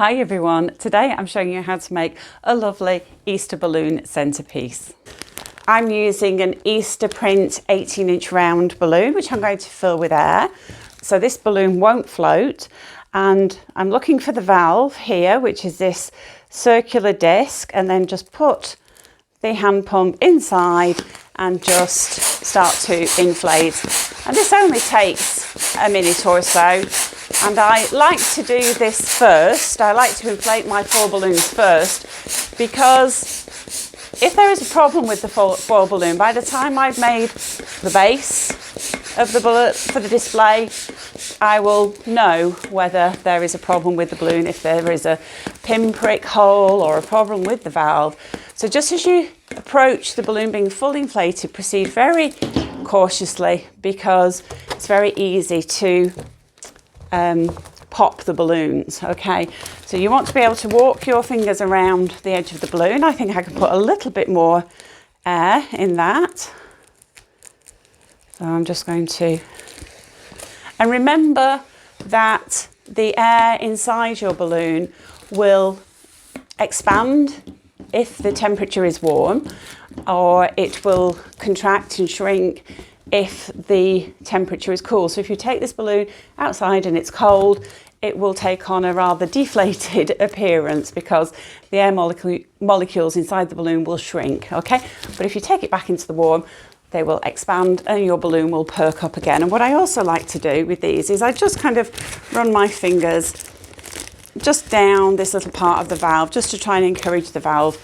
Hi everyone, today I'm showing you how to make a lovely Easter balloon centerpiece. I'm using an Easter print 18-inch round balloon which I'm going to fill with air. So this balloon won't float, and I'm looking for the valve here, which is this circular disc, and then just put the hand pump inside and just start to inflate. And this only takes a minute or so. And I like to do this first. I like to inflate my 4 balloons first, because if there is a problem with the 4 balloon, by the time I've made the base of the bullet for the display, I will know whether there is a problem with the balloon, if there is a pinprick hole or a problem with the valve. So just as you approach the balloon being fully inflated, proceed very cautiously, because it's very easy to pop the balloons. Okay, so you want to be able to walk your fingers around the edge of the balloon. I think I can put a little bit more air in that. So I'm just going to, and remember that the air inside your balloon will expand if the temperature is warm, or it will contract and shrink if the temperature is cool. So if you take this balloon outside and it's cold, it will take on a rather deflated appearance because the air molecules inside the balloon will shrink, okay? But if you take it back into the warm, they will expand and your balloon will perk up again. And what I also like to do with these is I just kind of run my fingers just down this little part of the valve, just to try and encourage the valve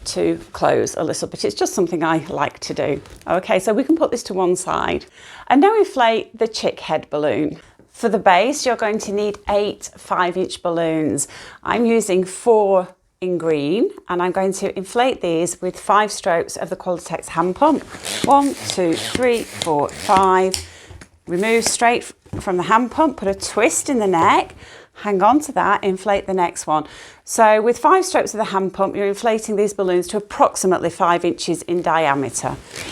to close a little bit. It's just something I like to do. Okay, so we can put this to one side. And now inflate the chick head balloon. For the base, you're going to need 8 5-inch balloons. I'm using 4 in green, and I'm going to inflate these with 5 strokes of the Latex hand pump. 1, 2, 3, 4, 5. Remove straight from the hand pump, put a twist in the neck, hang on to that, inflate the next one. So with 5 strokes of the hand pump, you're inflating these balloons to approximately 5 inches in diameter.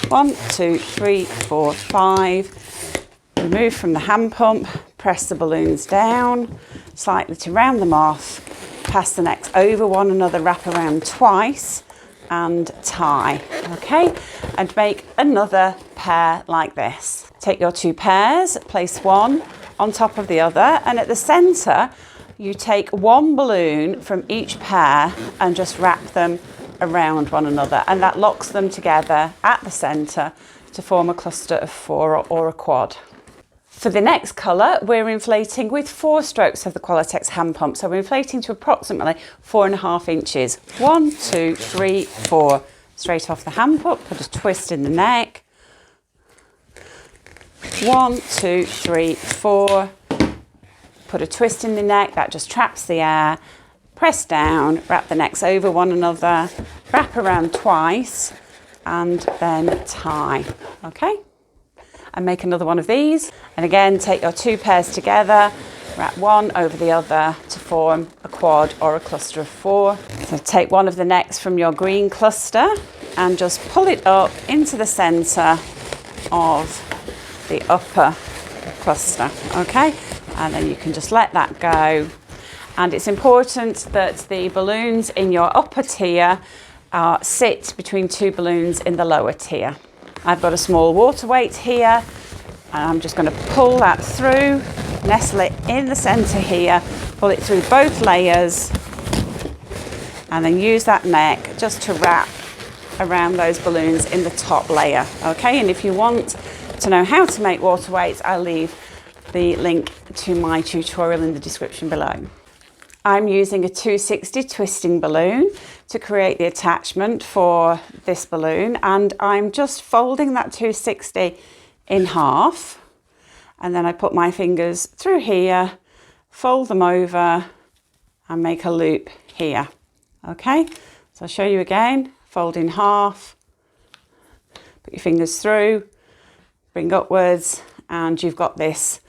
1, 2, 3, 4, 5. Remove from the hand pump, press the balloons down slightly to round them off, pass the necks over one another, wrap around twice and tie, okay? And make another pair like this. Take your 2 pairs, place one on top of the other, and at the center you take 1 balloon from each pair and just wrap them around one another, and that locks them together at the center to form a cluster of 4 or a quad. For the next colour, we're inflating with 4 strokes of the Latex hand pump, so we're inflating to approximately 4.5 inches. 1, 2, 3, 4. Straight off the hand pump, put a twist in the neck. 1, 2, 3, 4. Put a twist in the neck, that just traps the air. Press down, wrap the necks over one another, wrap around twice, and then tie. Okay? And make another one of these. And again, take your 2 pairs together, wrap one over the other to form a quad or a cluster of 4. So take one of the necks from your green cluster and just pull it up into the center of the upper cluster, okay? And then you can just let that go. And it's important that the balloons in your upper tier sit between 2 balloons in the lower tier. I've got a small water weight here, and I'm just going to pull that through, nestle it in the center here, pull it through both layers, and then use that neck just to wrap around those balloons in the top layer, okay? And if you want to know how to make water weights, I'll leave the link to my tutorial in the description below. I'm using a 260 twisting balloon to create the attachment for this balloon, and I'm just folding that 260 in half, and then I put my fingers through here, fold them over and make a loop here. Okay, so I'll show you again. Fold in half, put your fingers through, bring upwards, and you've got this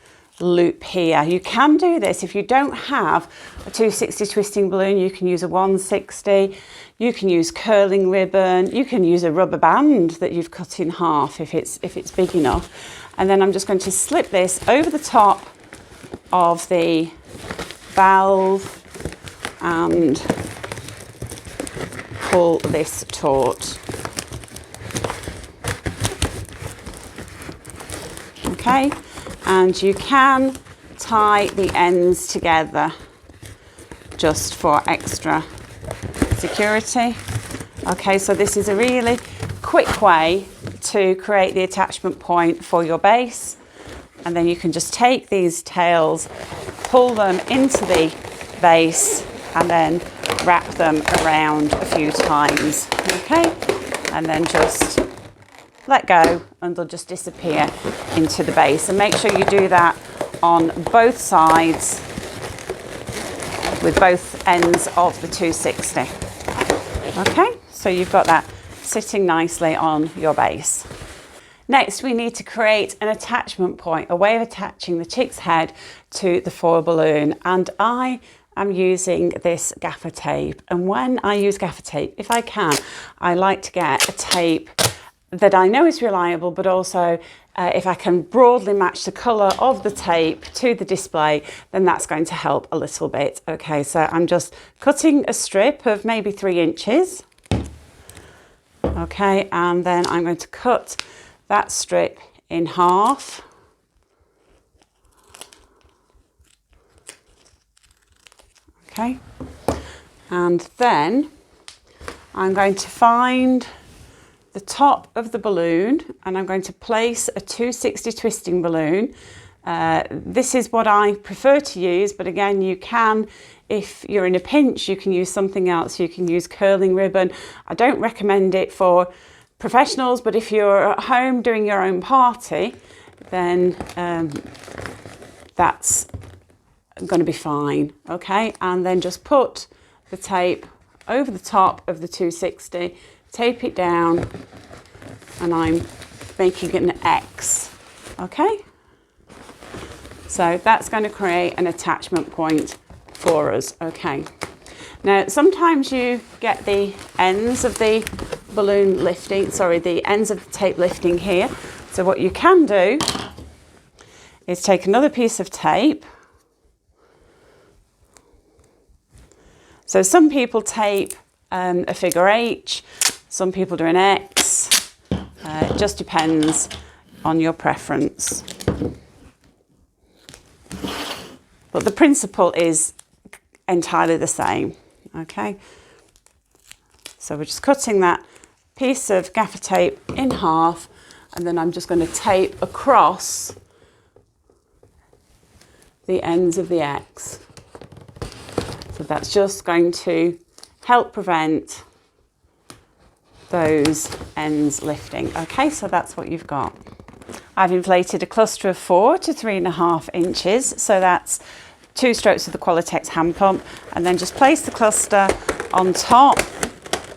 loop here. You can do this if you don't have a 260 twisting balloon. You can use a 160, you can use curling ribbon, you can use a rubber band that you've cut in half if it's big enough. And then I'm just going to slip this over the top of the valve and pull this taut. Okay, and you can tie the ends together just for extra security. Okay, so this is a really quick way to create the attachment point for your base, and then you can just take these tails, pull them into the base, and then wrap them around a few times. Okay, and then just let go and they'll just disappear into the base. And make sure you do that on both sides with both ends of the 260. Okay, so you've got that sitting nicely on your base. Next, we need to create an attachment point, a way of attaching the chick's head to the foil balloon. And I am using this gaffer tape. And when I use gaffer tape, if I can, I like to get a tape that I know is reliable, but also if I can broadly match the colour of the tape to the display, then that's going to help a little bit. Okay, so I'm just cutting a strip of maybe 3 inches. Okay, and then I'm going to cut that strip in half. Okay, and then I'm going to find the top of the balloon and I'm going to place a 260 twisting balloon. This is what I prefer to use, but again, you can, if you're in a pinch, you can use something else. You can use curling ribbon. I don't recommend it for professionals, but if you're at home doing your own party, then that's going to be fine. Okay, and then just put the tape over the top of the 260, tape it down, and I'm making an X. Okay, so that's going to create an attachment point for us. Okay, now sometimes you get the ends of the balloon lifting, sorry, the ends of the tape lifting here. So what you can do is take another piece of tape. So some people tape a figure H, some people do an X. It just depends on your preference. But the principle is entirely the same. Okay, so we're just cutting that piece of gaffer tape in half, and then I'm just going to tape across the ends of the X. So that's just going to help prevent those ends lifting. Okay, so that's what you've got. I've inflated a cluster of 4 to 3.5 inches. So that's 2 strokes of the Qualitex hand pump, and then just place the cluster on top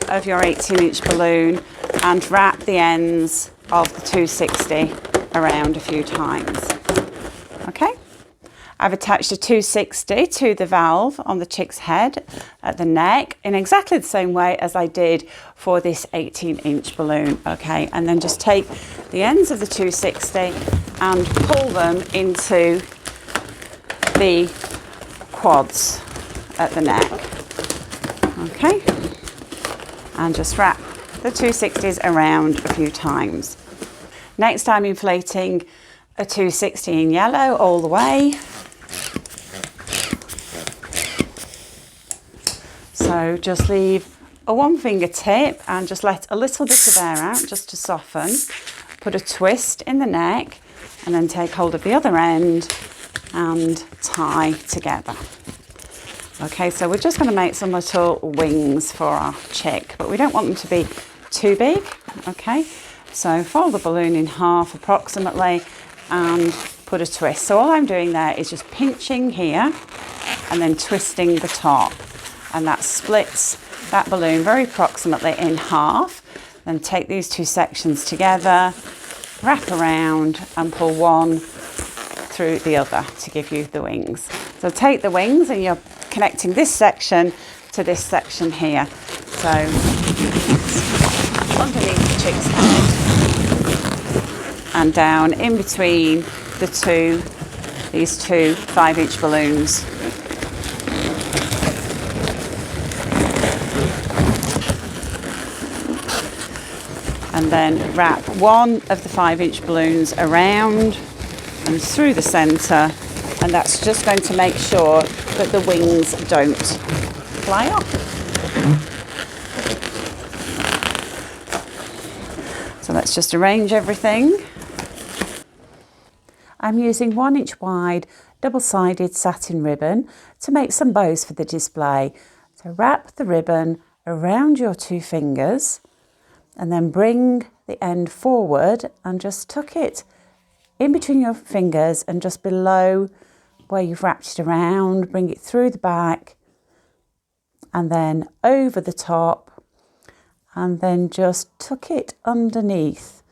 of your 18-inch balloon and wrap the ends of the 260 around a few times. Okay. I've attached a 260 to the valve on the chick's head at the neck in exactly the same way as I did for this 18-inch balloon. Okay, and then just take the ends of the 260 and pull them into the quads at the neck. Okay, and just wrap the 260s around a few times. Next, I'm inflating a 260 in yellow all the way. So just leave a 1 finger tip and just let a little bit of air out just to soften. Put a twist in the neck and then take hold of the other end and tie together. Okay, so we're just going to make some little wings for our chick, but we don't want them to be too big. Okay, so fold the balloon in half approximately and put a twist. So all I'm doing there is just pinching here and then twisting the top, and that splits that balloon very approximately in half. Then take these 2 sections together, wrap around and pull one through the other to give you the wings. So take the wings and you're connecting this section to this section here. So underneath the chick's head and down in between these two 5-inch balloons. and then wrap one of the 5-inch balloons around and through the centre, and that's just going to make sure that the wings don't fly off. So let's just arrange everything. I'm using 1-inch wide double-sided satin ribbon to make some bows for the display. So wrap the ribbon around your 2 fingers and then bring the end forward and just tuck it in between your fingers and just below where you've wrapped it around. Bring it through the back and then over the top, and then just tuck it underneath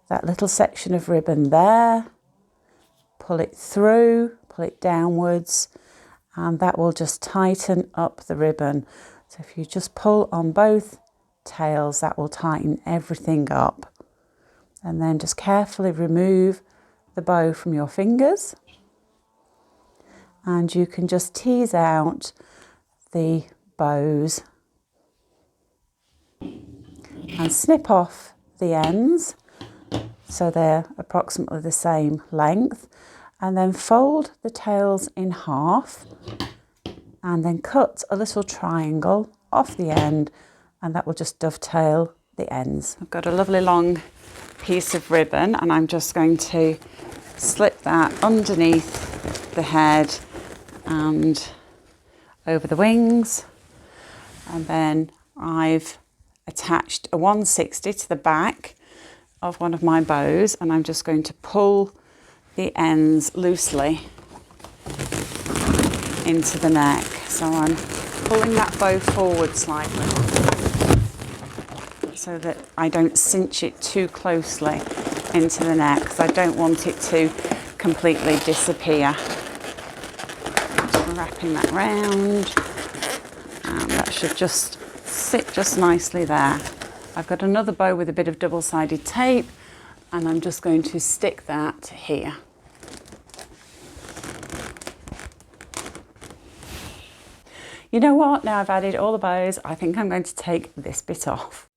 that little section of ribbon there. Pull it through, pull it downwards, and that will just tighten up the ribbon. So if you just pull on both tails, that will tighten everything up. And then just carefully remove the bow from your fingers, and you can just tease out the bows and snip off the ends so they're approximately the same length, and then fold the tails in half and then cut a little triangle off the end, and that will just dovetail the ends. I've got a lovely long piece of ribbon and I'm just going to slip that underneath the head and over the wings, and then I've attached a 160 to the back of one of my bows, and I'm just going to pull the ends loosely into the neck. So I'm pulling that bow forward slightly so that I don't cinch it too closely into the neck, because I don't want it to completely disappear. Just wrapping that round, and that should just sit just nicely there. I've got another bow with a bit of double-sided tape, and I'm just going to stick that here. You know what? Now I've added all the bows, I think I'm going to take this bit off.